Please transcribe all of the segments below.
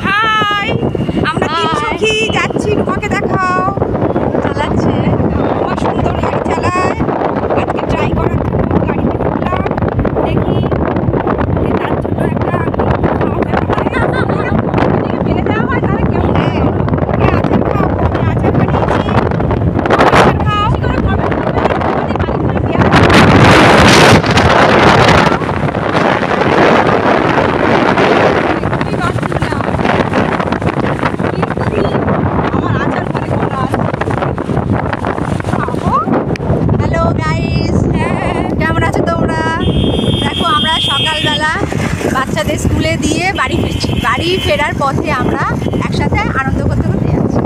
High, আমরা তিন সখী যাচ্ছি। রুমাকে দেখাও, চালাচ্ছে। রুমা সুন্দর গাড়ি চালায়। আজকে ট্রাই করার জন্য গাড়িতে উঠলাম। দেখি তার জন্য একটা ফেলে দেওয়া হয় তাহলে কেমন আচার খাও। আমি আচার বানিয়েছি। আচার খাও। হ্যালো গাইস, কেমন আছো তোমরা? দেখো আমরা সকালবেলা বাচ্চাদের স্কুলে দিয়ে বাড়ি ফিরছি। বাড়ি ফেরার পথে আমরা একসাথে আনন্দ করতে করতে যাচ্ছি।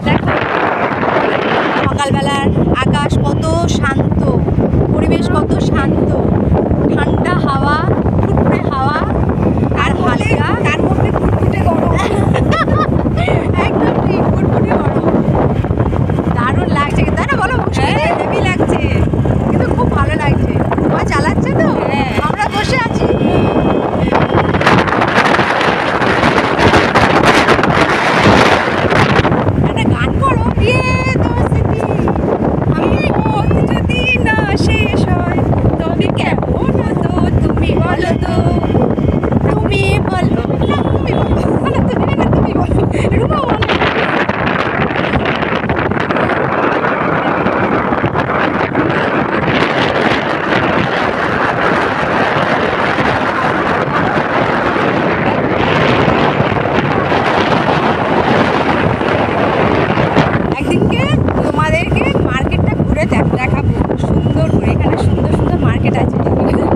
দেখো সকালবেলার আকাশ কত শান্ত, পরিবেশ কত শান্ত, ঠান্ডা হাওয়া, ফুটফুটে হাওয়া আর হালকা, তার মধ্যে ফুটফুটে গরম। একদম ঠিক, ফুটফুটে গরম। দারুণ লাগছে কিন্তু, তাই না বলো? হেভি লাগছে কিন্তু, খুব ভালো লাগছে। তোমার চালাচ্ছে তো, আমরা বসে আছি। একটা গান করো, বিয়ে দোস্তি আমি পথ যদি না শেষ হয় তবে কেমন হতো তুমি বলো তো। তুমি বলো না, তুমি বলো না, তুমি বলো। রুমা বলো। একদিনকে তোমাদেরকে মার্কেটটা ঘুরে দেখাবো সুন্দর করে। এখানে সুন্দর সুন্দর মার্কেট আছে,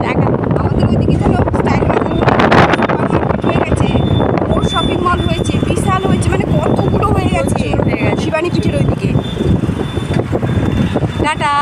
দেখাবো। আমাদের ওইদিকে যেন স্টাইল হয়ে গেছে, মোর শপিং মল হয়েছে, বিশাল হয়েছে, মানে কতগুলো হয়ে গেছে শিবানী পিঠের ওইদিকে। টাটা।